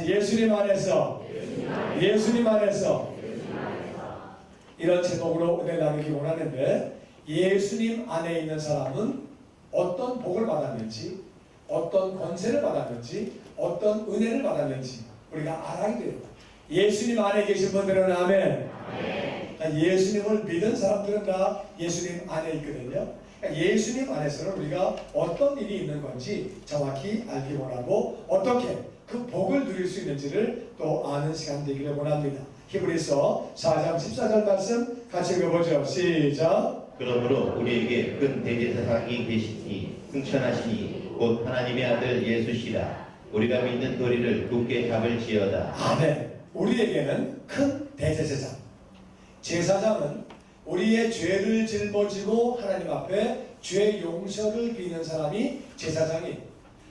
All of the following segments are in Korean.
같이 예수님 안에서, 예수님 안에서. 이런 제목으로 은혜 나누기 원하는데, 예수님 안에 있는 사람은 어떤 복을 받았는지, 어떤 권세를 받았는지, 어떤 은혜를 받았는지 우리가 알아야 돼요. 예수님 안에 계신 분들은 아멘. 예수님을 믿은 사람들은 다 예수님 안에 있거든요. 예수님 안에서는 우리가 어떤 일이 있는 건지 정확히 알기 원하고, 어떻게 그 복을 누릴 수 있는지를 또 아는 시간 되기를 원합니다. 히브리서 4장 14절 말씀 같이 읽어보죠. 시작. 그러므로 우리에게 큰 대제사장이 계시니 승천하시니 곧 하나님의 아들 예수시라. 우리가 믿는 도리를 굳게 잡을지어다. 아멘. 우리에게는 큰 대제사장, 제사장은 우리의 죄를 짊어지고 하나님 앞에 죄 용서를 비는 사람이 제사장이,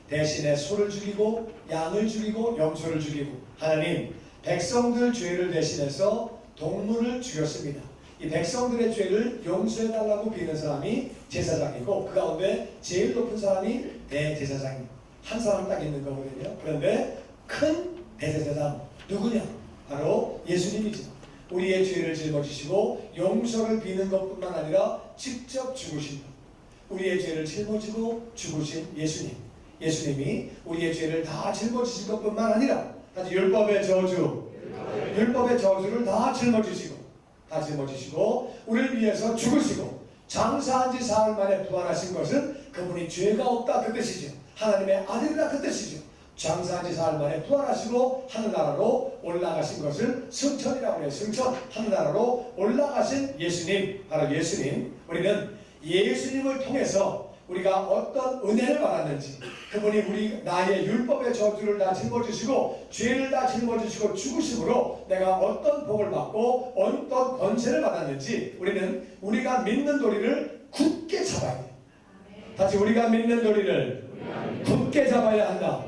대신에 소를 죽이고 양을 죽이고 염소를 죽이고, 하나님 백성들 죄를 대신해서 동물을 죽였습니다. 이 백성들의 죄를 용서해달라고 비는 사람이 제사장이고, 그 가운데 제일 높은 사람이 대제사장입니다. 한 사람 딱 있는 거거든요. 그런데 큰 대제사장 누구냐? 바로 예수님이죠. 우리의 죄를 짊어지시고 용서를 비는 것뿐만 아니라 직접 죽으신 분, 우리의 죄를 짊어지고 죽으신 예수님. 예수님이 우리의 죄를 다 짊어지신 것뿐만 아니라 율법의 저주, 율법의 저주를 다 짊어지시고 우리를 위해서 죽으시고 장사한 지 사흘 만에 부활하신 것은 그분이 죄가 없다 그 뜻이죠. 하나님의 아들이라 그 뜻이죠. 장사한 지 사흘 만에 부활하시고 하늘나라로 올라가신 것을 승천이라고 해요. 승천, 하늘나라로 올라가신 예수님, 바로 예수님. 우리는 예수님을 통해서 우리가 어떤 은혜를 받았는지, 그분이 나의 율법의 저주를 다 짊어지시고 죄를 다 짊어지시고 죽으심으로 내가 어떤 복을 받고 어떤 권세를 받았는지, 우리는 우리가 믿는 도리를 굳게 잡아야 돼요. 다시 우리가 믿는 도리를 굳게 잡아야 한다.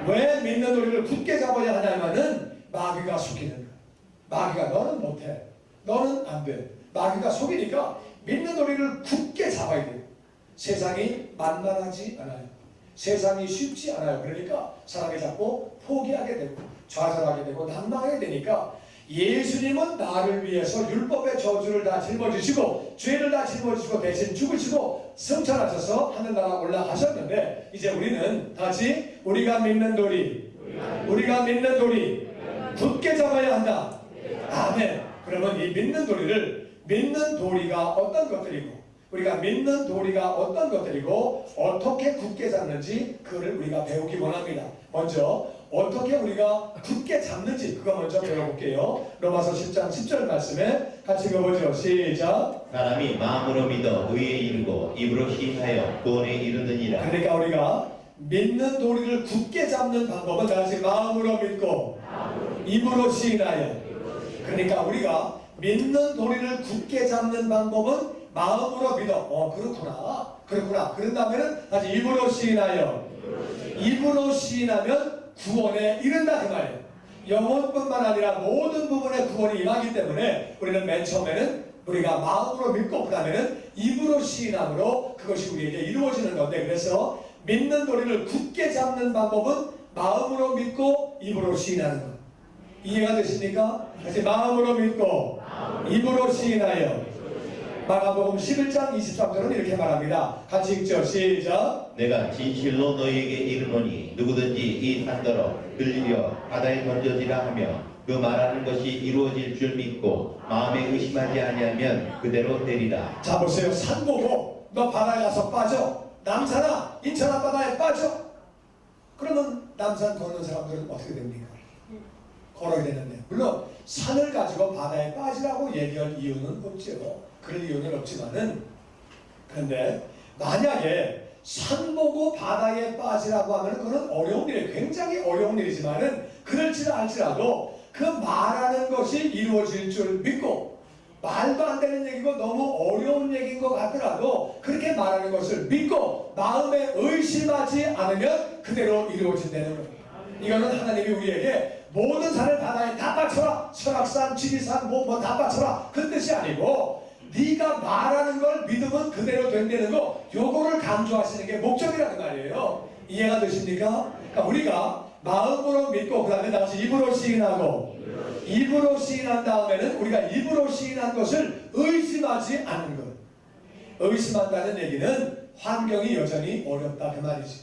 왜 믿는 도리를 굳게 잡아야 하냐면은 마귀가 속이는 거예요. 마귀가 너는 못해, 너는 안 돼. 마귀가 속이니까 믿는 도리를 굳게 잡아야 돼요. 세상이 만만하지 않아요. 세상이 쉽지 않아요. 그러니까 사람이 자꾸 포기하게 되고 좌절하게 되고 난망하게 되니까, 예수님은 나를 위해서 율법의 저주를 다 짊어지시고 죄를 다 짊어지시고 대신 죽으시고 승천하셔서 하늘나라 올라가셨는데, 이제 우리는 다시 우리가 믿는 도리 굳게 잡아야 한다. 아멘. 그러면 이 믿는 도리가 어떤 것들이고, 우리가 믿는 도리가 어떤 것들이고 어떻게 굳게 잡는지, 그거를 우리가 배우기 원합니다. 먼저 어떻게 우리가 굳게 잡는지 그거 먼저 배워볼게요. 로마서 10장 10절 말씀에 같이 읽어보죠. 시작. 사람이 마음으로 믿어 의에 이르고 입으로 시인하여 구원에 이르느니라. 그러니까 우리가 믿는 도리를 굳게 잡는 방법은 다시 마음으로 믿고 입으로 시인하여. 그러니까 우리가 믿는 도리를 굳게 잡는 방법은 마음으로 믿어. 그렇구나. 그런 다음에는 다시 입으로 시인하여. 입으로 시인하면 구원에 이른다 그 말이에요. 영혼뿐만 아니라 모든 부분에 구원이 임하기 때문에 우리는 맨 처음에는 우리가 마음으로 믿고, 그 다음에는 입으로 시인함으로 그것이 우리에게 이루어지는 건데, 그래서 믿는 도리를 굳게 잡는 방법은 마음으로 믿고 입으로 시인하는 것. 이해가 되십니까? 다시 마음으로 믿고 입으로 시인하여. 마가복음 11장 23절은 이렇게 말합니다. 같이 읽죠. 시작. 내가 진실로 너희에게 이르노니 누구든지 이 산더러 들려 바다에 던져지라 하며 그 말하는 것이 이루어질 줄 믿고 마음에 의심하지 아니하면 그대로 되리라. 자 보세요. 산 보고 너 바다에 가서 빠져. 남산아, 인천 앞바다에 빠져. 그러면 남산 걷는 사람들은 어떻게 됩니까? 걸어야 되는데, 물론 산을 가지고 바다에 빠지라고 얘기할 이유는 없죠. 그럴 이유는 없지만은, 그런데 만약에 산 보고 바다에 빠지라고 하면 그건 어려운 일이에요. 굉장히 어려운 일이지만은, 그럴지 알지라도 그 말하는 것이 이루어질 줄 믿고, 말도 안 되는 얘기고 너무 어려운 얘기인 것 같더라도 그렇게 말하는 것을 믿고 마음에 의심하지 않으면 그대로 이루어진다는 거예요. 이거는 하나님이 우리에게 모든 산을 바다에 다 빠쳐라, 설악산, 지리산 다 빠쳐라, 그 뜻이 아니고 네가 말하는 걸 믿으면 그대로 된다는 거, 요거를 강조하시는 게 목적이라는 말이에요. 이해가 되십니까? 그러니까 우리가 마음으로 믿고 그 다음에 다시 입으로 시인하고 입으로 시인한 다음에는 우리가 입으로 시인한 것을 의심하지 않는 것. 의심한다는 얘기는 환경이 여전히 어렵다 그 말이지.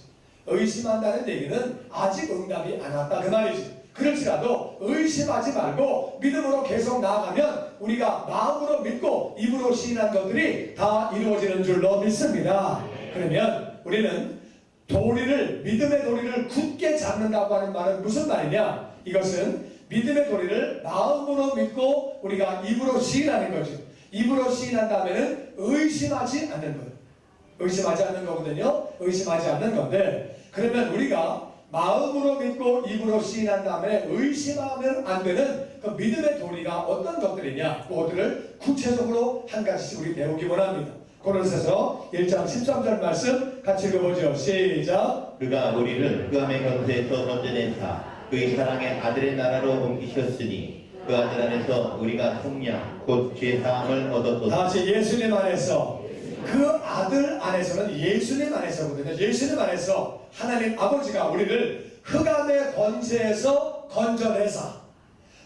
의심한다는 얘기는 아직 응답이 안 왔다 그 말이지. 그럴지라도 의심하지 말고 믿음으로 계속 나아가면 우리가 마음으로 믿고 입으로 시인한 것들이 다 이루어지는 줄로 믿습니다. 그러면 우리는 도리를, 믿음의 도리를 굳게 잡는다고 하는 말은 무슨 말이냐? 이것은 믿음의 도리를 마음으로 믿고 우리가 입으로 시인하는 거죠. 입으로 시인한 다음에는 의심하지 않는 것. 의심하지 않는 거거든요. 의심하지 않는 건데, 그러면 우리가 마음으로 믿고 입으로 시인한 다음에 의심하면 안 되는 그 믿음의 도리가 어떤 것들이냐, 그것들을 구체적으로 한 가지씩 우리 배우기 원합니다. 고린도서 1장 13절 말씀 같이 읽어보죠. 시작. 그가 우리를 흑암의 권세에서 건져내사 그의 사랑의 아들의 나라로 옮기셨으니 그 아들 안에서 우리가 속량 곧 죄사함을 얻었도다. 다시 예수님 안에서, 그 아들 안에서는 예수님 안에서거든요. 예수님 안에서 하나님 아버지가 우리를 흑암의 권세에서 건져내사,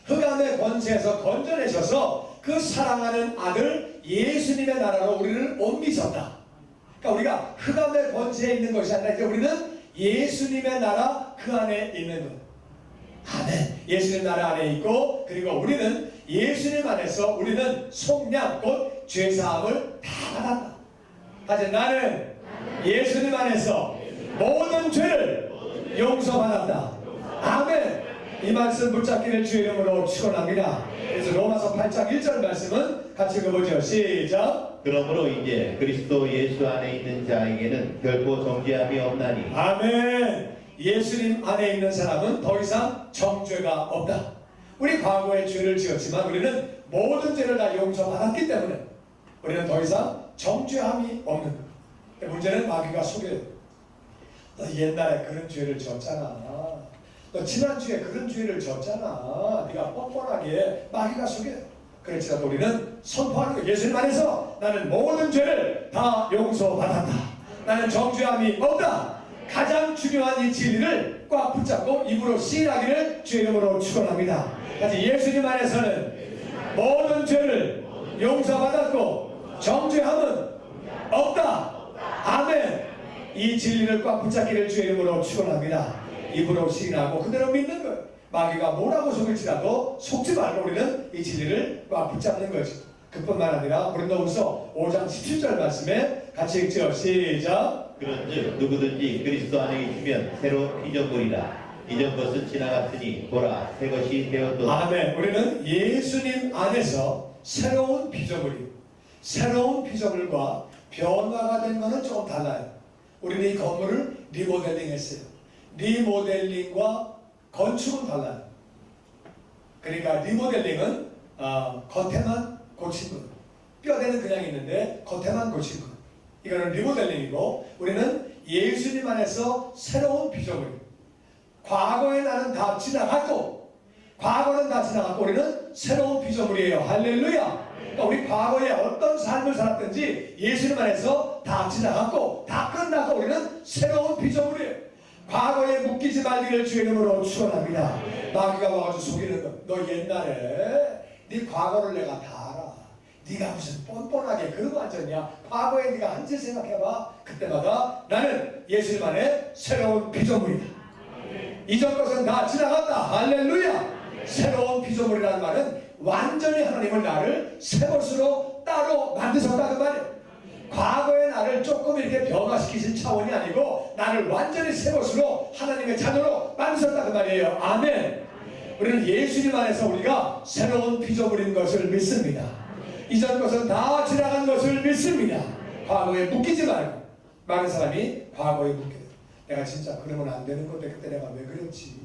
흑암의 권세에서 건져내셔서 그 사랑하는 아들 예수님의 나라로 우리를 옮기셨다. 그러니까 우리가 흑암의 권세에 있는 것이 아니라 이제 우리는 예수님의 나라 그 안에 있는 것. 아멘. 예수님 나라 안에 있고, 그리고 우리는 예수님 안에서 우리는 속량 곧 죄사함을 다 받았다. 하지만 나는 예수님 안에서 모든 죄를 용서받았다. 아멘. 이 말씀 붙잡기를 주의 이름으로 축원합니다. 그래서 로마서 8장 1절 말씀은 같이 읽어보죠. 시작. 그러므로 이제 그리스도 예수 안에 있는 자에게는 결코 정죄함이 없나니. 아멘. 예수님 안에 있는 사람은 더 이상 정죄가 없다. 우리 과거에 죄를 지었지만 우리는 모든 죄를 다 용서받았기 때문에 우리는 더 이상 정죄함이 없는 거예요. 문제는 마귀가 속여요. 너 옛날에 그런 죄를 지었잖아. 너 지난주에 그런 죄를 지었잖아. 네가 뻔뻔하게 마귀가 속여요. 그렇지라도 우리는 선포하는 거예요. 예수님 안에서 나는 모든 죄를 다 용서받았다. 나는 정죄함이 없다. 가장 중요한 이 진리를 꽉 붙잡고 입으로 시인하기를 주의 이름으로 축원합니다. 다시 예수님 안에서는 모든 죄를 용서받았고 정죄함은 없다. 아멘. 이 진리를 꽉 붙잡기를 주의 이름으로 축원합니다. 입으로 시인하고 그대로 믿는 거예요. 마귀가 뭐라고 속일지라도 속지 말고 우리는 이 진리를 꽉 붙잡는 거죠. 그뿐만 아니라 고린도후서 5장 17절 말씀에 같이 읽죠. 시작. 그런즉 누구든지 그리스도 안에 있으면 새로 피조물이라. 이전 것은 지나갔으니 보라 새 것이 되었도다. 아멘. 우리는 예수님 안에서 새로운 피조물이에요. 새로운 피조물과 변화가 된 것은 조금 달라요. 우리는 이 건물을 리모델링 했어요. 리모델링과 건축은 달라요. 그러니까 리모델링은 겉에만 고친 것, 뼈대는 그냥 있는데 겉에만 고친 것, 이거는 리모델링이고, 우리는 예수님 안에서 새로운 피조물이에요. 과거의 나는 다 지나갔고, 과거는 다 지나갔고 우리는 새로운 피조물이에요. 할렐루야. 그러니까 우리 과거에 어떤 삶을 살았든지 예수님 안에서 다 지나갔고 다 끝나고 우리는 새로운 피조물이에요. 과거에 묶이지 말기를 주의 이름으로 축원합니다. 마귀가 와가지고 속이는 거, 너 옛날에 네 과거를 내가 다 알아. 네가 무슨 뻔뻔하게 그런 거 앉았냐. 과거에 네가 한지 생각해봐. 그때마다 나는 예수님 안에 새로운 피조물이다. 이전 것은 다 지나갔다. 할렐루야. 새로운 피조물이라는 말은 완전히 하나님을 나를 새 것으로 따로 만드셨다 그 말이에요. 과거의 나를 조금 이렇게 변화시키신 차원이 아니고 나를 완전히 새 것으로 하나님의 자녀로 만드셨다 그 말이에요. 아멘. 우리는 예수님 안에서 우리가 새로운 피조물인 것을 믿습니다. 이전 것은 다 지나간 것을 믿습니다. 과거에 묶이지 말고. 많은 사람이 과거에 묶여요. 내가 진짜 그러면 안 되는 건데 그때 내가 왜 그랬지?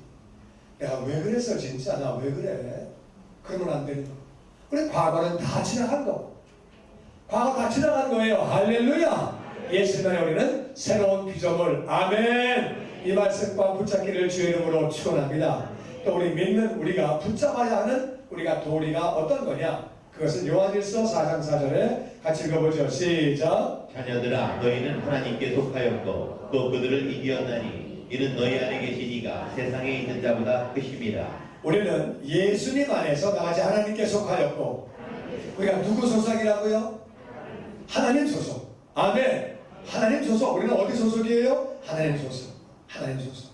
내가 왜 그랬어 진짜? 나 왜 그래? 그러면 안 되는 거. 우리 과거는 다 지나간 거. 과거 다 지나간 거예요. 할렐루야. 예수님 안에 우리는 새로운 피조물. 아멘. 이 말씀과 붙잡기를 주의 이름으로 축원합니다. 또 우리 믿는 우리가 붙잡아야 하는 우리가 도리가 어떤 거냐? 그것은 요한일서 4장 4절에 같이 읽어보죠. 시작. 자녀들아 너희는 하나님께 속하였고 또 그들을 이기었나니 이는 너희 안에 계신 이가 세상에 있는 자보다 크심이라. 우리는 예수님 안에서 나같이 하나님께 속하였고, 우리가 누구 소속이라고요? 하나님 소속. 아멘. 하나님 소속. 우리는 어디 소속이에요? 하나님 소속. 하나님 소속.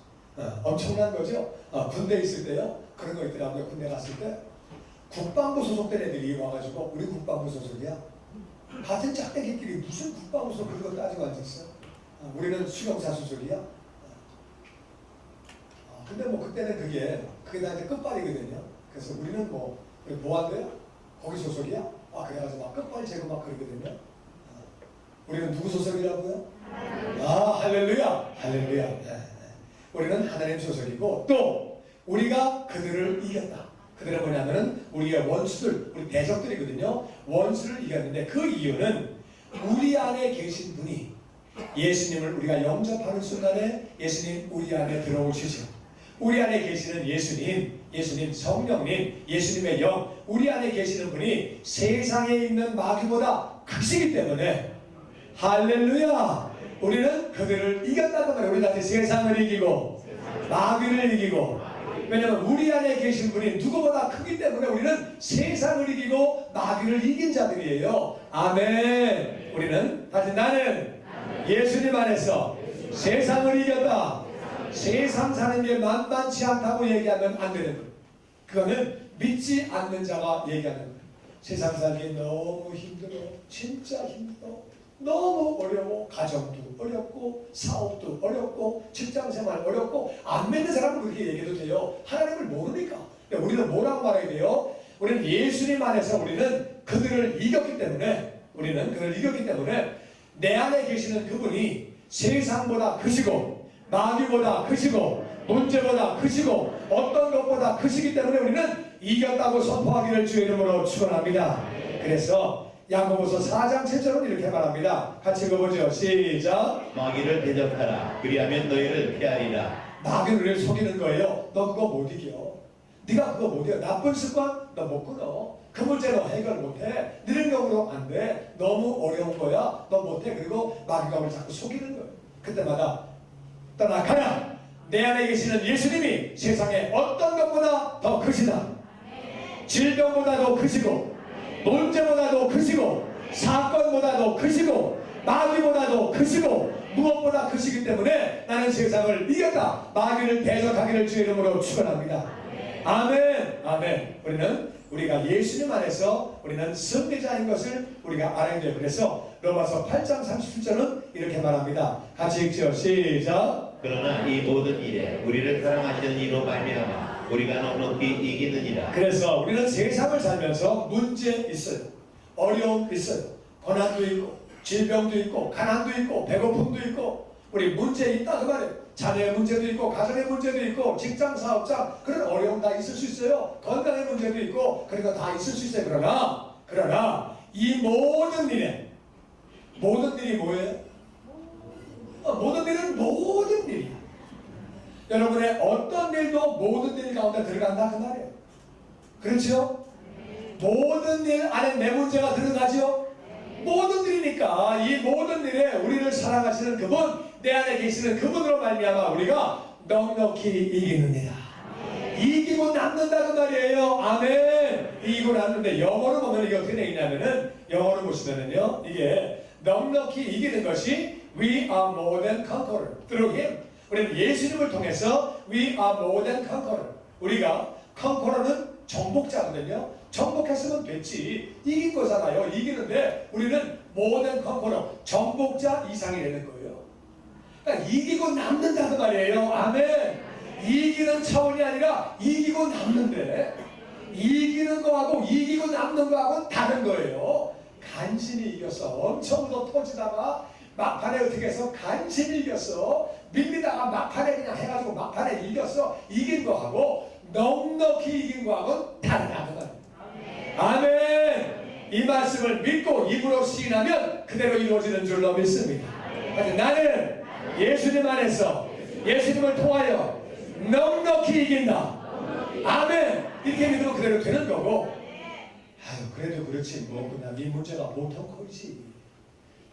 엄청난 거죠. 군대 있을 때요, 그런 거 있더라고요. 군대 갔을 때 국방부 소속된 애들이 와가지고 우리 국방부 소속이야. 같은 짝대기끼리 무슨 국방부 소속 그런 거 따지고 앉았어. 우리는 수용사 소속이야. 근데 뭐 그때는 그게 나한테 끝발이거든요. 그래서 우리는 뭐 한대요? 거기 소속이야? 그래가지고 막 끝발 재고 막 그러거든요. 우리는 누구 소속이라고요? 할렐루야, 할렐루야. 우리는 하나님 소속이고, 또 우리가 그들을 이겼다. 그들은 뭐냐면은 우리의 원수들, 우리 대적들이거든요. 원수를 이겼는데 그 이유는 우리 안에 계신 분이, 예수님을 우리가 영접하는 순간에 예수님 우리 안에 들어오시죠. 우리 안에 계시는 예수님 성령님, 예수님의 영, 우리 안에 계시는 분이 세상에 있는 마귀보다 크시기 때문에, 할렐루야, 우리는 그들을 이겼다는 말이에요. 우리는 아직 세상을 이기고 마귀를 이기고, 왜냐하면 우리 안에 계신 분이 누구보다 크기 때문에 우리는 세상을 이기고 마귀를 이긴 자들이에요. 아멘. 우리는 다시 나는 예수님 안에서 세상을 이겼다. 세상 사는 게 만만치 않다고 얘기하면 안 되는 거예요. 그거는 믿지 않는 자가 얘기하는 거예요. 세상 살기 너무 힘들어. 진짜 힘들어. 너무 어려워. 가정도 어렵고 사업도 어렵고 직장생활 어렵고, 안 믿는 사람은 그렇게 얘기해도 돼요. 하나님을 모르니까. 우리는 뭐라고 말해야 돼요? 우리는 예수님 안에서 우리는 그들을 이겼기 때문에, 내 안에 계시는 그분이 세상보다 크시고 마귀보다 크시고 문제보다 크시고 어떤 것보다 크시기 때문에 우리는 이겼다고 선포하기를 주의 이름으로 축원합니다. 그래서 야고보서 4장 7절은 이렇게 말합니다. 같이 읽어보죠. 시작. 마귀를 대적하라. 그리하면 너희를 피하리라. 마귀는 우리를 속이는 거예요. 너 그거 못 이겨. 네가 그거 못 이겨. 나쁜 습관 너 못 끊어. 그 문제 너 해결 못해. 능력으로 안 돼. 너무 어려운 거야. 너 못해. 그리고 마귀가 우리를 자꾸 속이는 거예요. 그때마다 떠나가라. 내 안에 계시는 예수님이 세상에 어떤 것보다 더 크시다. 질병보다도 크시고 논제보다도 크시고 사건보다도 크시고 마귀보다도 크시고 무엇보다 크시기 때문에 나는 세상을 이겼다. 마귀를 대적하기를 주의 이름으로 축원합니다. 아멘. 아멘. 우리가 예수님 안에서 우리는 승리자인 것을 우리가 알아야 돼요. 그래서 로마서 8장 37절은 이렇게 말합니다. 같이 읽죠. 시작. 그러나 이 모든 일에 우리를 사랑하시는 이로 말미암아 우리가 넉넉히 이기느니라. 그래서 우리는 세상을 살면서 문제 있어요. 어려움 있어요. 고난도 있고 질병도 있고 가난도 있고 배고픔도 있고, 우리 문제 있다 그 말이에요. 자녀의 문제도 있고 가정의 문제도 있고 직장 사업장 그런 어려움 다 있을 수 있어요. 건강의 문제도 있고 그런 거 다 있을 수 있어요. 그러나 이 모든 일이 뭐예요? 모든 일은 모든 일이야. 여러분의 어떤 일도 모든 일 가운데 들어간다 그 말이에요. 그렇죠? 모든 일 안에 내 문제가 들어가죠? 모든 일이니까 이 모든 일에 우리를 사랑하시는 그분, 내 안에 계시는 그분으로 말미암아 우리가 넉넉히 이기느니라. 이기고 남는다 그 말이에요. 아멘. 이기고 남는데 영어로 보면 이게 어떻게 되냐면은, 영어로 보시면은요, 이게 넉넉히 이기는 것이 We are more than conqueror. Through Him. 우리는 예수님을 통해서 We are more than conqueror. 우리가 conqueror는 정복자거든요. 정복했으면 됐지. 이긴 거잖아요. 이기는데 우리는 more than conqueror. 정복자 이상이 되는 거예요. 그러니까 이기고 남는다 그 말이에요. 아멘. 이기는 차원이 아니라 이기고 남는데, 이기는 거하고 이기고 남는 거하고는 다른 거예요. 간신히 이겼어. 엄청 더 터지다가 막판에 어떻게 해서 간신히 이겼어. 밀리다가 막판에 그냥 해가지고 막판에 이겼어. 이긴 거하고 넉넉히 이긴 거하고는 다르다 그 말이에요. 아멘. 이 말씀을 믿고 입으로 시인하면 그대로 이루어지는 줄로 믿습니다. 나는 예수님 안에서 예수님을 통하여 넉넉히 이긴다. 아멘. 이렇게 믿으면 그대로 되는 거고, 그래도 그렇지 뭐 그냥 이 문제가 보통 거지.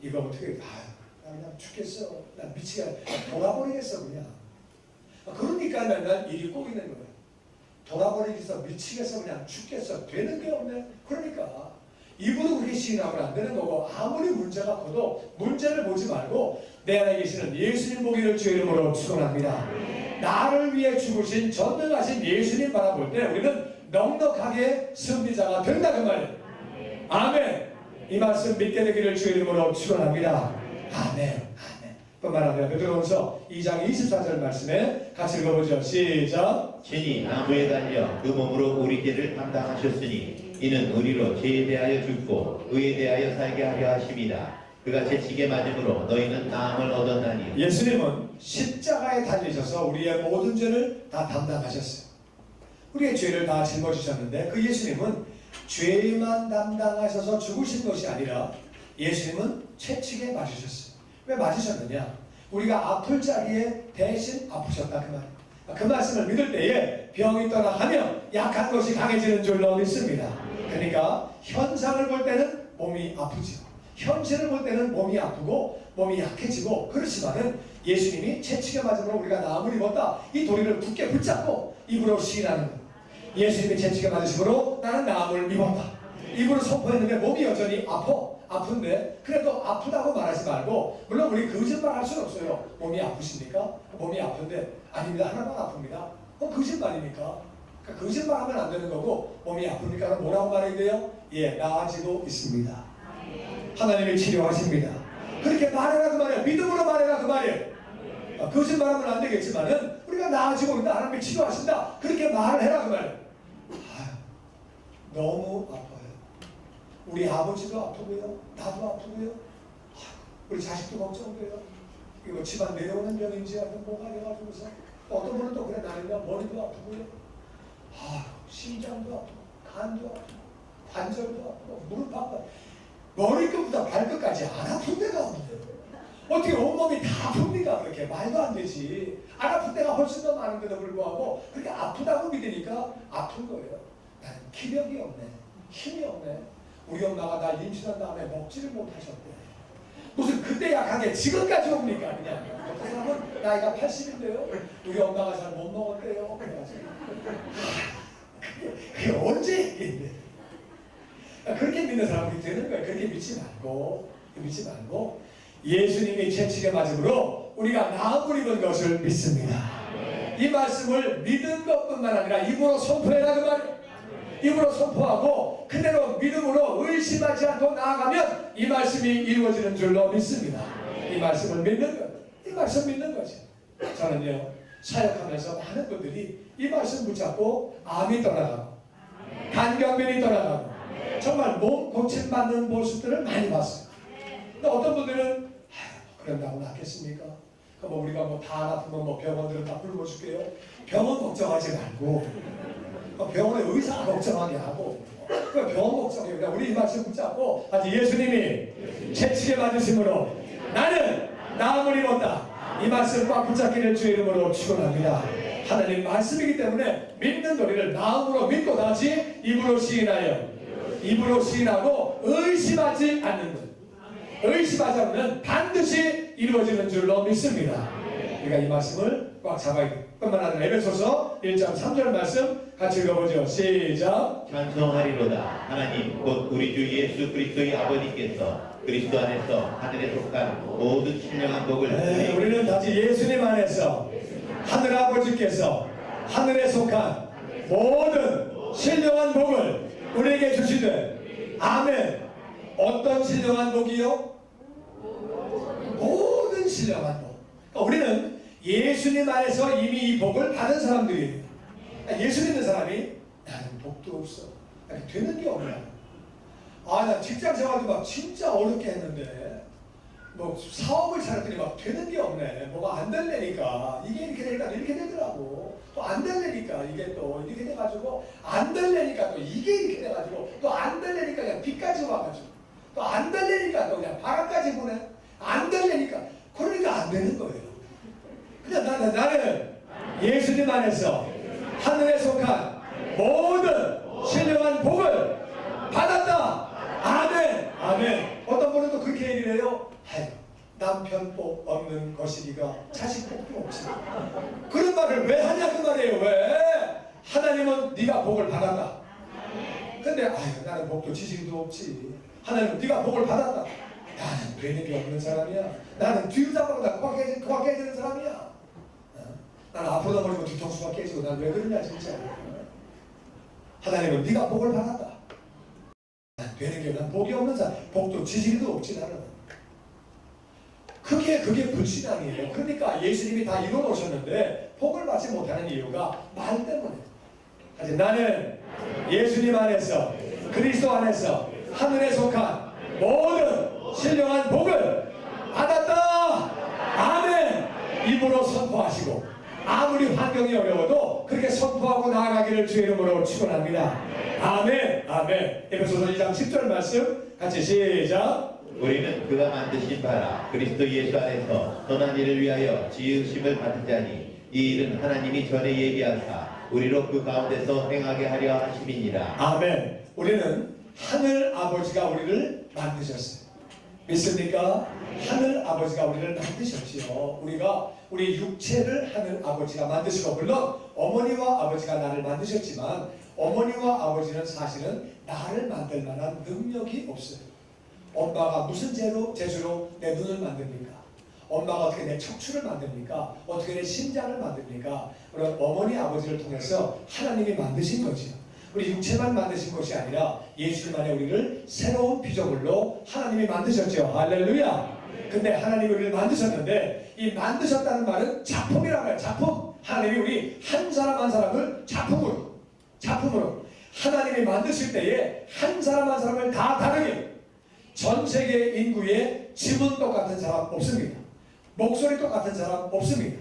이거 어떻게 나 그냥 죽겠어. 나 미치게 돌아버리겠어 그냥. 그러니까 맨날 일이 꼬이는 거예요. 돌아버리겠어, 미치겠어, 그냥 죽겠어, 되는 게 없네. 그러니까 입으로 그렇게 시인하면 안 되는 거고, 아무리 문제가 커도 문제를 보지 말고 내 안에 계시는 예수님 보기를 주의 이름으로 축원합니다. 나를 위해 죽으신 전능하신 예수님 바라볼 때 우리는 넉넉하게 승리자가 된다 그 말이에요. 아멘. 이 말씀 믿게 되기를 주의 이름으로 축원합니다. 아멘. 아멘. 뿐만 아니라 베드로전서 2장 24절 말씀에 같이 읽어보죠. 시작. 친히 나무에 달려 그 몸으로 우리 죄를 담당하셨으니 이는 우리로 죄에 대하여 죽고 의에 대하여 살게 하려 하심이다. 그가 채찍에 맞음으로 너희는 나음을 얻었나니. 예수님은 십자가에 달리셔서 우리의 모든 죄를 다 담당하셨어요. 우리의 죄를 다 짊어지셨는데 그 예수님은 죄만 담당하셔서 죽으신 것이 아니라 예수님은 채찍에 맞으셨어요. 왜 맞으셨느냐? 우리가 아플 자리에 대신 아프셨다 그 말이에요. 그 말씀을 믿을 때에 병이 떠나가며 약한 것이 강해지는 줄로 믿습니다. 그러니까 현상을 볼 때는 몸이 아프지요. 현실을 볼 때는 몸이 아프고 몸이 약해지고, 그렇지만은 예수님이 채찍에 맞음으로 우리가 나음을 입었다. 이 도리를 굳게 붙잡고 입으로 시인하는 거예요. 예수님이 채찍에 맞으심으로 나는 나음을 입었다. 입으로 선포했는데 몸이 여전히 아픈데 그래도 아프다고 말하지 말고, 물론 우리 거짓말 할 수는 없어요. 몸이 아프십니까? 몸이 아픈데 아닙니다. 하나만 아픕니다. 거짓말입니까? 그러니까 거짓말하면 안 되는 거고, 몸이 아픕니까? 뭐라고 말해야 돼요? 예, 나아지고 있습니다. 하나님이 치료하십니다. 그렇게 말해라 그 말이에요. 믿음으로 말해라 그 말이에요. 거짓말하면 안 되겠지만은 우리가 나아지고 있다, 하나님이 치료하신다, 그렇게 말해라 그 말이에요. 너무 아파요. 우리 아버지도 아프고요, 나도 아프고요, 우리 자식도 걱정돼요. 이거 집안 내려오는 병인지 아니면 뭐가 돼가지고서, 어떤 분은 또 그래, 나는 머리도 아프고요, 심장도 아프고 간도 아프고 관절도 아프고 무릎 아프고 머리끝부터 발끝까지 안 아픈 데가 없는데 어떻게 온몸이 다 아픕니까? 그렇게 말도 안 되지. 안 아픈 데가 훨씬 더 많은데도 불구하고 그렇게 아프다고 믿으니까 아픈 거예요. 나는 기력이 없네, 힘이 없네. 우리 엄마가 나 임신한 다음에 먹지를 못하셨대. 무슨 그때 약하게 지금까지 옵니까? 그냥 어떤 사람은 나이가 80인데요 우리 엄마가 잘 못 먹었대요. 그래가지고 그게 언제 얘기인데, 그렇게 믿는 사람이 되는 거예요. 그렇게 믿지 말고 예수님이 채찍에 맞음으로 우리가 나음을 입은 것을 믿습니다. 이 말씀을 믿은 것뿐만 아니라 입으로 선포해라 그 말이에요. 입으로 선포하고 그대로 믿음으로 의심하지 않고 나아가면 이 말씀이 이루어지는 줄로 믿습니다. 이 말씀을 믿는 것, 이 말씀 믿는 거죠. 저는요, 사역하면서 많은 분들이 이 말씀 붙잡고 암이 떠나가고 간경변이 떠나가고 정말 몸 고침받는 모습들을 많이 봤어요. 근데 어떤 분들은 그런다고 낫겠습니까? 뭐 우리가 뭐 다 아프면 뭐 병원들은 다 굶어줄게요. 병원 걱정하지 말고 병원의 의사가 걱정하게 하고, 병원 걱정해요. 우리 이 말씀 붙잡고 아직 예수님이 채찍에 맞으심으로 나는 나음을 입었다, 이 말씀 꽉 붙잡기를 주의 이름으로 축원합니다. 하나님 말씀이기 때문에 믿는 도리를 나음으로 믿고 다시 입으로 시인하고 의심하지 않는 것. 의심하지 않으면 반드시 이루어지는 줄로 믿습니다. 우리가 이 말씀을 꽉 잡아야 돼요. 뿐만 아니라 에베소서 1장 3절 말씀 같이 읽어보죠. 시작. 찬송하리로다. 하나님 곧 우리 주 예수 그리스도의 아버지께서 그리스도 안에서 하늘에 속한 모든 신령한 복을 우리는 다시 예수님 안에서 하늘 아버지께서 하늘에 속한 모든 신령한 복을 우리에게 주시되, 아멘. 어떤 신령한 복이요? 모든 신령한 복. 그러니까 우리는 예수님 안에서 이미 이 복을 받은 사람들이에요. 예수 믿는 사람이 나는 복도 없어, 되는 게 없냐, 나 직장 생활도 막 진짜 어렵게 했는데 뭐 사업을 차렸더니 막 되는 게 없네, 뭐가 안 되려니까 이게 이렇게 되니까 이렇게 되더라고, 또 안 되려니까 이게 또 이렇게 돼가지고, 안 되려니까 또 이게 이렇게 돼가지고, 또 안 되려니까 그냥 비까지 와가지고, 또 안 되려니까 또 그냥 바람까지 보내, 안 되려니까, 그러니까 안 되는 거예요. 그냥 나는 예수님 안에서 하늘에 속한 모든 신령한 복을 받았다. 아멘. 아멘. 어떤 분은 또 그렇게 얘기를 해요. 남편 복 없는 것이니까 자식 복도 없지. 그런 말을 하나님은 네가 복을 받았다. 근데 아유 나는 복도 지식도 없지. 하나님은 네가 복을 받았다. 나는 되는 게 없는 사람이야. 나는 뒤로잡아보다 코가 깨지는 사람이야. 나는 앞으로 넘어지고 뒤통수가 깨지고 난 왜 그러냐 진짜. 하나님은 네가 복을 받았다. 난 되는 게 난 복이 없는 사람. 복도 지식도 없지 나는. 그게 불신앙이에요. 그러니까 예수님이 다 이루어 놓으셨는데 복을 받지 못하는 이유가 말 때문에. 하지만 나는 예수님 안에서 그리스도 안에서 하늘에 속한 모든 신령한 복을 받았다. 아멘. 입으로 선포하시고 아무리 환경이 어려워도 그렇게 선포하고 나아가기를 주의 이름으로 축원합니다. 아멘. 아멘. 에베소서 2장 10절 말씀 같이 시작. 우리는 그가 만드신 바라 그리스도 예수 안에서 선한 일을 위하여 지으심을 받은 자니 이 일은 하나님이 전에 예비하사 우리로 그 가운데서 행하게 하려 하심이니라. 아멘. 우리는 하늘 아버지가 우리를 만드셨어요. 믿습니까? 하늘 아버지가 우리를 만드셨지요. 우리 육체를 하늘 아버지가 만드시고 물론 어머니와 아버지가 나를 만드셨지만 어머니와 아버지는 사실은 나를 만들 만한 능력이 없어요. 엄마가 무슨 재주로 내 눈을 만듭니까? 엄마가 어떻게 내 척추를 만듭니까? 어떻게 내 심장을 만듭니까? 그런 어머니 아버지를 통해서 하나님이 만드신 거지요. 우리 육체만 만드신 것이 아니라 예수님 안에 우리를 새로운 피조물로 하나님이 만드셨죠. 할렐루야. 근데 하나님이 우리를 만드셨는데 이 만드셨다는 말은 작품이라고 해요. 작품. 하나님이 우리 한 사람 한 사람을 작품으로 하나님이 만드실 때에 한 사람 한 사람을 다 다르게 전 세계 인구의 지문 똑같은 사람 없습니다. 목소리 똑같은 사람 없습니다.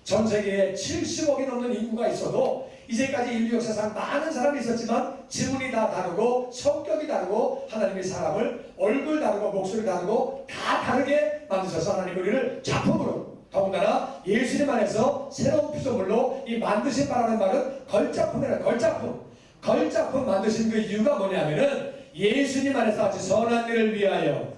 전 세계에 70억이 넘는 인구가 있어도 이제까지 인류 역사상 많은 사람이 있었지만 지문이 다 다르고 성격이 다르고 하나님의 사람을 얼굴 다르고 목소리 다르고 다 다르게 만드셔서 하나님 우리를 작품으로 더군다나 예수님 안에서 새로운 피조물로 이 만드신 바라는 말은 걸작품이라 걸작품 만드신 그 이유가 뭐냐면은 예수님 안에서 아주 선한 일을 위하여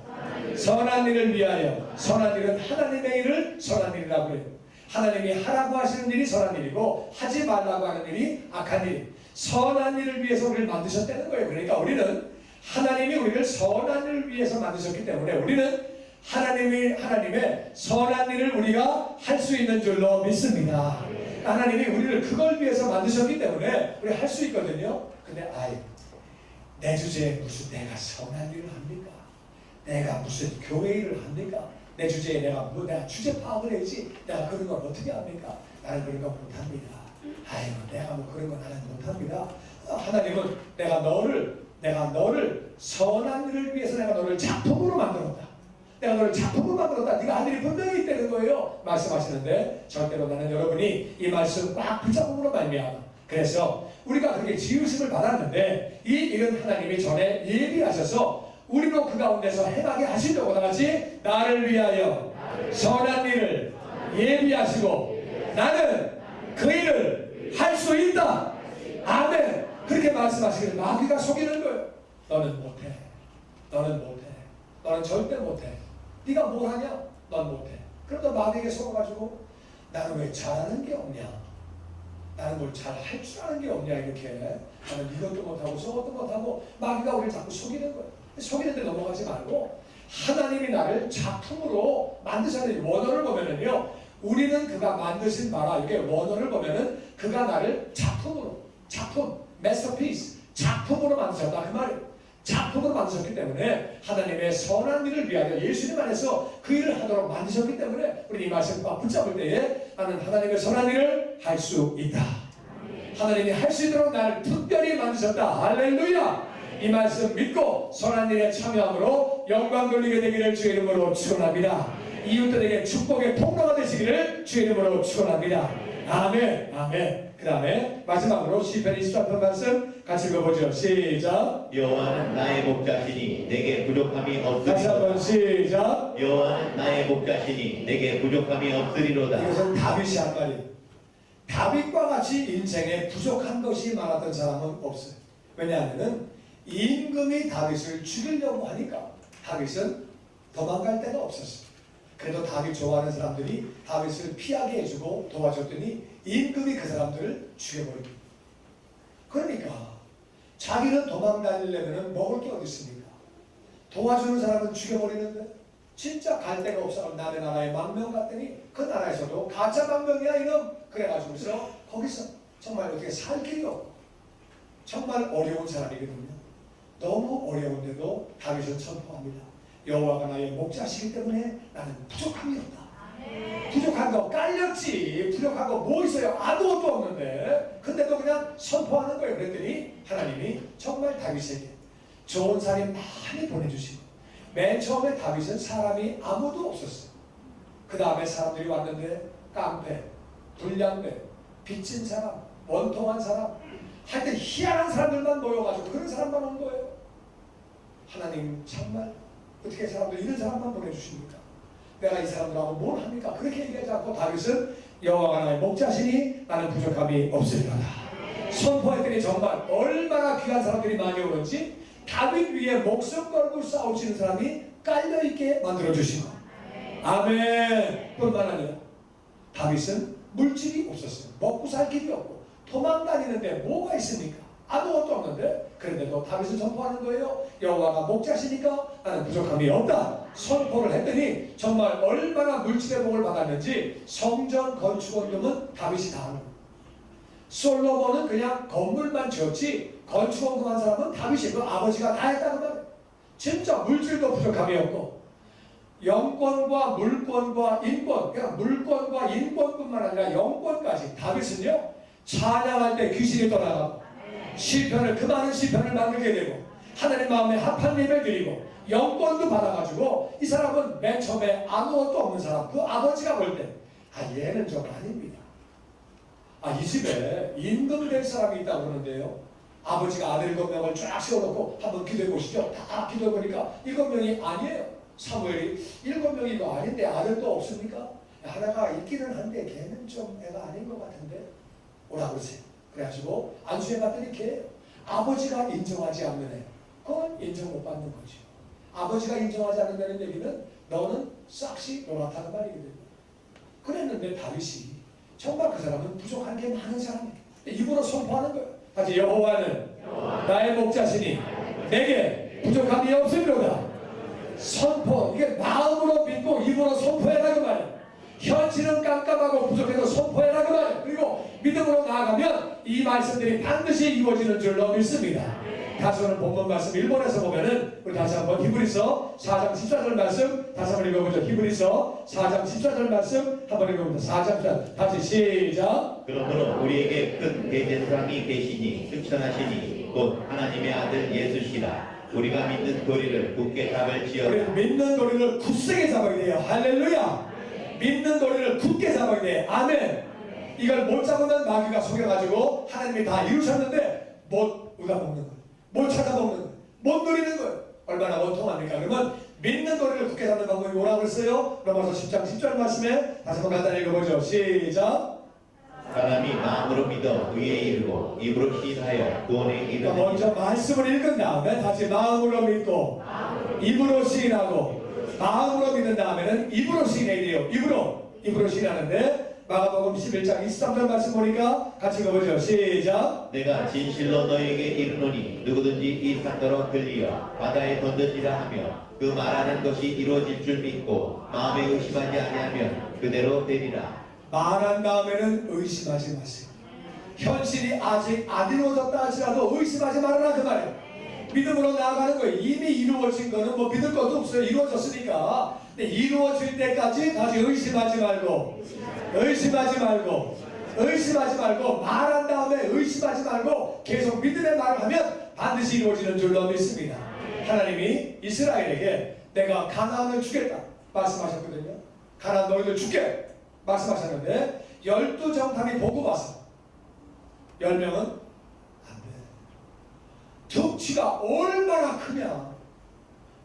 선한 일은 하나님의 일을 선한 일이라고 해요. 하나님이 하라고 하시는 일이 선한 일이고 하지 말라고 하는 일이 악한 일. 선한 일을 위해서 우리를 만드셨다는 거예요. 그러니까 우리는 하나님이 우리를 선한 일을 위해서 만드셨기 때문에 우리는 하나님의 선한 일을 우리가 할 수 있는 줄로 믿습니다. 하나님이 우리를 그걸 위해서 만드셨기 때문에 우리 할 수 있거든요. 근데 내 주제에 무슨 내가 선한 일을 합니까? 내가 무슨 교회 일을 합니까? 내 주제에 내가 주제 파악을 해야지. 내가 그런 걸 어떻게 합니까? 나는 그런 거 못합니다. 내가 그런 거 나는 못합니다. 하나님은 내가 너를 선한 일을 위해서 내가 너를 작품으로 만들었다. 내가 너를 작품으로 만들었다. 네가 할 일이 분명히 있다는 거예요. 말씀하시는데 절대로 나는 여러분이 이 말씀 꽉 붙잡음으로 말미암아. 그래서 우리가 그렇게 지으심을 받았는데 이 일은 하나님이 전에 예비하셔서 우리로 그 가운데서 행하게 하시려고 나같이 나를 위하여 선한 일을 예비하시고 나는 그 일을 할 수 있다. 아멘. 그렇게 말씀하시기를 마귀가 속이는 거예요. 너는 못해. 너는 절대 못해. 네가 뭘 하냐? 넌 못해. 그러다 마귀에게 속아가지고 나는 왜 잘하는 게 없냐? 나는 뭘 잘 할 줄 아는 게 없냐? 이렇게 나는 이것도 못하고 저것도 못하고 마귀가 우리를 자꾸 속이는 거예요. 속이는데 넘어가지 말고 하나님이 나를 작품으로 만드셨는데 원어를 보면은요 우리는 그가 만드신 바라 이게 원어를 보면은 그가 나를 작품 masterpiece 작품으로 만드셨다 그 말이에요. 작품으로 만드셨기 때문에 하나님의 선한 일을 위하여 예수님 안에서 그 일을 하도록 만드셨기 때문에 우리 이 말씀과 붙잡을 때에 나는 하나님의 선한 일을 할 수 있다. 하나님이 할 수 있도록 나를 특별히 만드셨다. 할렐루야. 이 말씀 믿고 선한 일에 참여함으로 영광 돌리게 되기를 주의 이름으로 축원합니다. 이웃들에게 축복의 통로가 되시기를 주의 이름으로 축원합니다. 아멘. 아멘. 그 다음에 마지막으로 시편 24편 말씀 같이 읽어보죠. 시작. 여호와는 나의 목자시니 내게 부족함이 다시 한번 없으리로다. 시작. 여호와는 나의 목자시니 내게 부족함이 없으리로다. 이것은 다윗이 한 말이에요. 다윗과 같이 인생에 부족한 것이 많았던 사람은 없어요. 왜냐하면 임금이 다윗을 죽이려고 하니까 다윗은 도망갈 데가 없었어요. 그래도 다윗 좋아하는 사람들이 다윗을 피하게 해주고 도와줬더니 임금이 그 사람들을 죽여버립니다. 자기는 도망 다니려면 먹을 게 어디 있습니까? 도와주는 사람은 죽여버리는데 진짜 갈 데가 없어 남의 나라에 망명 갔더니 그 나라에서도 가짜 망명이야 이놈 그래가지고서 거기서 정말 어떻게 살 길이 없고 정말 어려운 사람이거든요. 너무 어려운데도 다윗은 선포합니다. 여호와가 나의 목자시기 때문에 나는 부족함이 없다. 부족한 거 깔렸지. 부족한 거 뭐 있어요? 아무것도 없는데 근데도 그냥 선포하는 거예요. 그랬더니 하나님이 정말 다윗에게 좋은 사람 많이 보내주시고 맨 처음에 다윗은 사람이 아무도 없었어요. 그 다음에 사람들이 왔는데 깡패, 불량배, 빚진 사람, 원통한 사람 하여튼 희한한 사람들만 모여가지고 그런 사람만 온 거예요. 하나님 정말 어떻게 사람들 이런 사람만 보내주십니까? 내가 이 사람들하고 뭘 합니까? 그렇게 얘기하지 않고 다윗은 여호와가 나의 목자시니 나는 부족함이 없으리로다. 선포했더니 정말 얼마나 귀한 사람들이 많이 오는지 다윗 위에 목숨 걸고 싸우시는 사람이 깔려있게 만들어주시고 아멘. 뿐만 아니라 다윗은 물질이 없었어요. 먹고 살 길이 없고 도망다니는데 뭐가 있습니까? 아무것도 없는데 그런데도 다윗은 선포하는 거예요. 여호와가 목자시니까 나는 부족함이 없다. 선포를 했더니 정말 얼마나 물질의 복을 받았는지 성전 건축원금은 다윗이 다 하는 거예요. 솔로몬은 그냥 건물만 지었지 건축원금한 사람은 다윗이 그 아버지가 다 했다는 말이에요. 진짜 물질도 부족함이 없고 영권과 물권과 인권, 그러니까 물권과 인권뿐만 아니라 영권까지 다윗은요 찬양할 때 귀신이 떠나가고 시편을 그 많은 시편을 만들게 되고 하나님 마음에 합한 예배를 드리고 영권도 받아가지고 이 사람은 맨 처음에 아무것도 없는 사람 그 아버지가 볼 때 얘는 좀 아닙니다. 이 집에 임금 될 사람이 있다고 그러는데요. 아버지가 아들 7명을 쫙 세워놓고 한번 기도해 보시죠. 다 기도해 보니까 7명이 아니에요. 사무엘이 7명이 이거 아닌데 아들도 없습니까? 하나가 있기는 한데 걔는 좀 애가 아닌 것 같은데 오라 그러세요. 그래가지고 안수해 봤더니 걔 아버지가 인정하지 않는 애 그건 인정 못 받는 거죠. 아버지가 인정하지 않는다는 얘기는 너는 싹시 노랗다는 말이거든요. 그랬는데 다윗이 정말 그 사람은 부족한 게 많은 사람이에요. 입으로 선포하는 거예요. 다시 여호와는 나의 목자시니 내게 부족함이 없으리로다. 선포 이게 마음으로 믿고 입으로 선포해라 그 말이에요. 현실은 깜깜하고 부족해도 선포해라 그 말이에요. 그리고 믿음으로 나아가면 이 말씀들이 반드시 이루어지는 줄로 믿습니다. 다시 오늘 본문 말씀 일본에서 보면은 우리 다시 한번 히브리서 4장 14절 말씀 다시 한번 읽어보죠. 히브리서 4장 14절 말씀 한번 읽어봅니다. 4장 14절 다시 시작. 그러므로 우리에게 큰 대제사장이 계시니 극천하시니 곧 하나님의 아들 예수시라. 우리가 믿는 도리를 굳게 잡을 지어다. 우리 믿는 도리를 굳세게 잡아야 돼요. 할렐루야. 믿는 도리를 굳게 잡아야 돼. 아멘. 이걸 못 잡으면 마귀가 속여가지고 하나님이 다 이루셨는데 못 얻어먹는 거예요. 못 찾아먹는 거예요. 못 누리는 거예요. 얼마나 원통합니까? 그러면 믿는 도리를 굳게 잡는 방법이 뭐라고 그랬어요? 로마서 10장 10절 말씀에 다시 한번 간단히 읽어보죠. 시작. 사람이 마음으로 믿어 의에 이르고 입으로 시인하여 구원에 이르는 먼저 말씀을 읽은 다음에 다시 마음으로 믿고 입으로 시인하고 마음으로 믿는 다음에는 입으로 시인해야 돼요. 입으로 시인하는데 마가복음 11장 23절 말씀 보니까 같이 읽어보죠. 시작. 내가 진실로 너에게 이르노니 누구든지 이 산더러 들리어 바다에 던져지라 하며 그 말하는 것이 이루어질 줄 믿고 마음에 의심하지 아니하면 그대로 되리라. 말한 다음에는 의심하지 마세요. 현실이 아직 안 이루어졌다 할지라도 의심하지 말아라 그 말이에요. 믿음으로 나아가는 거예요. 이미 이루어진 거는 뭐 믿을 것도 없어요. 이루어졌으니까. 근데 이루어질 때까지 다시 의심하지 말고 말한 다음에 의심하지 말고 계속 믿음의 말을 하면 반드시 이루어지는 줄로 믿습니다. 하나님이 이스라엘에게 내가 가나안을 주겠다 말씀하셨거든요. 가나안 너희들 줄게 말씀하셨는데 12정탐이 보고 와서 10명은 안 돼. 덩치가 얼마나 크냐.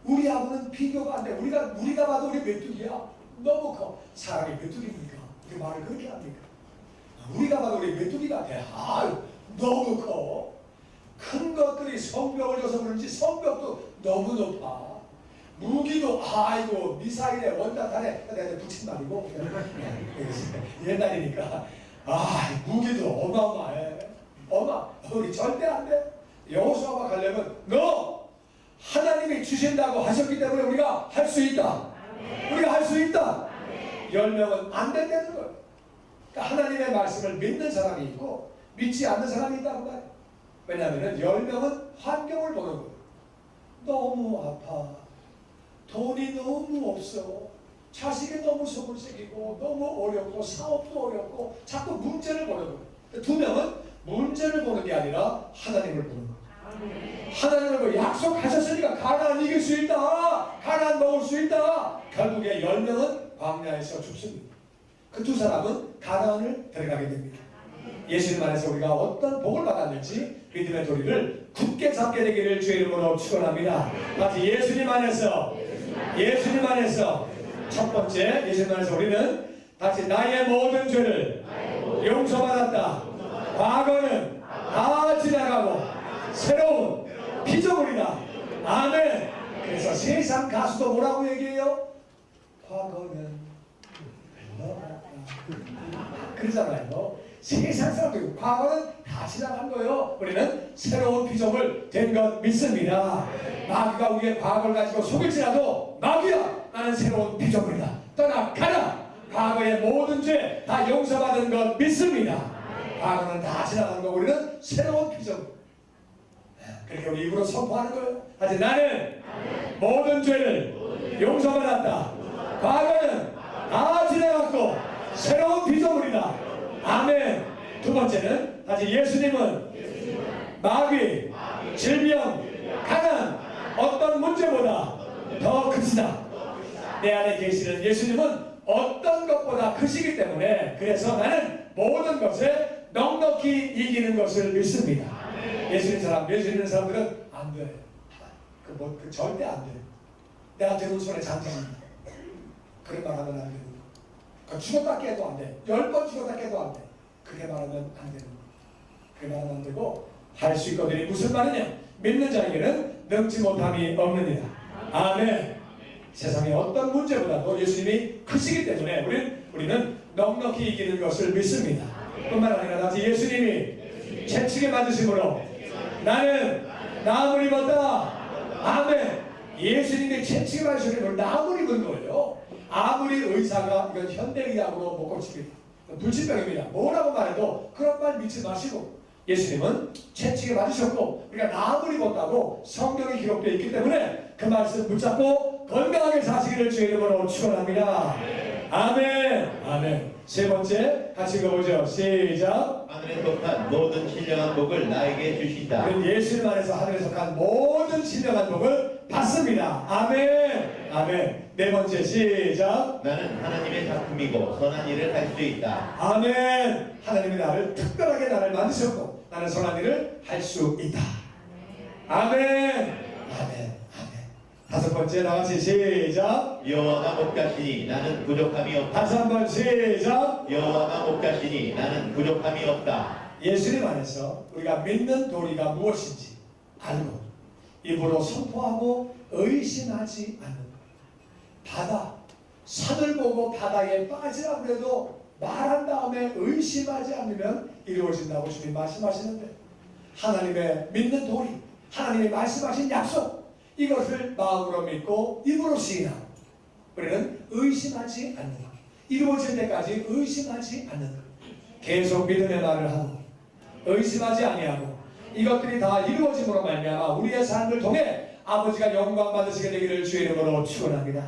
우리하고는 비교가 안 돼. 우리가 봐도 우리 메뚜기야. 너무 커. 사람이 메뚜기입니까? 그 말을 그렇게 합니까? 우리가 봐도 우리 메뚜기 같아. 아유 너무 커. 큰 것들이 성벽을 줘서 그런지 성벽도 너무 높아. 무기도 아이고 미사일에 원자탄에 내가 붙인 말이고 옛날이니까 무기도 어마어마해. 우리 절대 안 돼. 여호수아와 갈렙은 너 하나님이 주신다고 하셨기 때문에 우리가 할 수 있다. 우리가 할 수 있다. 10명은 안 된다는 거예요. 그러니까 하나님의 말씀을 믿는 사람이 있고 믿지 않는 사람이 있다고 말이에요. 왜냐하면 10명은 환경을 보는 거예요. 너무 아파. 돈이 너무 없어. 자식이 너무 속을 새기고 너무 어렵고 사업도 어렵고 자꾸 문제를 보는 거예요. 2명은 문제를 보는 게 아니라 하나님을 보는 거예요. 하나님을 보고 약속하셨으니까 가나안 이길 수 있다. 가나안 먹을 수 있다. 결국에 10명은 광야에서 죽습니다. 그 2사람은 가나안을 들어가게 됩니다. 예수님 안에서 우리가 어떤 복을 받았는지 믿음의 도리를 굳게 잡게 되기를 주의 이름으로 축원합니다. 마치 예수님 안에서 첫 번째 예수님 안에서 우리는 다시 나의 모든 죄를 용서받았다. 과거는 다 지나가고 새로운 피조물이다. 아멘. 그래서 세상 가수도 뭐라고 얘기해요? 과거는 흘러갔다. 그러잖아요. 세상 사람들이 과거는 다 지나간 거예요. 우리는 새로운 피조물 된 것 믿습니다. 마귀가 우리의 과거를 가지고 속일지라도 마귀야, 나는 새로운 피조물이다. 떠나가라. 과거의 모든 죄 다 용서받은 것 믿습니다. 과거는 다 지나간 거, 우리는 새로운 피조물. 그렇게 우리 입으로 선포하는 거예요. 하여튼 나는 모든 죄를 용서받았다. 과거는 다 지나갔고 새로운 피조물이다. 아멘. 2번째는 다시 예수님은 마귀, 질병, 가난, 어떤 문제보다 더 크시다. 내 안에 계시는 예수님은 어떤 것보다 크시기 때문에 그래서 나는 모든 것에 넉넉히 이기는 것을 믿습니다. 예수 믿는 사람들은 안 돼. 그 절대 안 돼. 내가 들은 손에 장사합니다. 그런 말 하면 안 되는 거. 죽었다 깨도 안 돼. 10번 죽었다 깨도 안 돼. 그렇게 말하면 안 되는 거. 그렇게 말하면 안 되고 할 수 있거든요. 무슨 말이냐? 믿는 자에게는 능치 못함이 없느니라. 아멘. 세상의 어떤 문제보다도 예수님이 크시기 때문에 우리는 넉넉히 이기는 것을 믿습니다. 뿐만 아니라 다시 예수님이 채찍에 맞으심으로 나는 나무를 입었다. 아멘. 예수님이 채찍에 맞으심으로 나무를 입은 거예요. 아무리 의사가 이건 현대의학으로 못 고칩니다. 불치병입니다. 뭐라고 말해도 그런 말 믿지 마시고 예수님은 채찍에 맞으셨고 우리가 나무를 입었다고 성경에 기록되어 있기 때문에 그 말씀 붙잡고 건강하게 사시기를 주의 이름으로 축원합니다. 아멘. 아멘. 3번째 같이 읽어보죠. 시작. 하늘에 속한 모든 신령한 복을 나에게 주신다. 우리는 예수님 안에서 하늘에 속한 모든 신령한 복을 받습니다. 아멘. 아멘. 4번째 시작. 나는 하나님의 작품이고 선한 일을 할 수 있다. 아멘. 하나님이 나를 특별하게 나를 만드셨고 나는 선한 일을 할 수 있다. 아멘. 아멘. 5번째 나같이 시작. 여호와가 목자시니 나는 부족함이 없다. 다시 한번 시작. 여호와가 목자시니 나는 부족함이 없다. 예수님 안에서 우리가 믿는 도리가 무엇인지 알고 입으로 선포하고 의심하지 않는 거예요. 바다, 산을 보고 바다에 빠지라고 해도 말한 다음에 의심하지 않으면 이루어진다고 주님 말씀하시는데 하나님의 믿는 도리, 하나님의 말씀하신 약속 이것을 마음으로 믿고 입으로 시인하고 우리는 의심하지 않는 것. 이루어질 때까지 의심하지 않는 것. 계속 믿음의 말을 하고 의심하지 아니하고 이것들이 다 이루어짐으로 말미암아 우리의 삶을 통해 아버지가 영광 받으시게 되기를 주의 이름으로 축원합니다.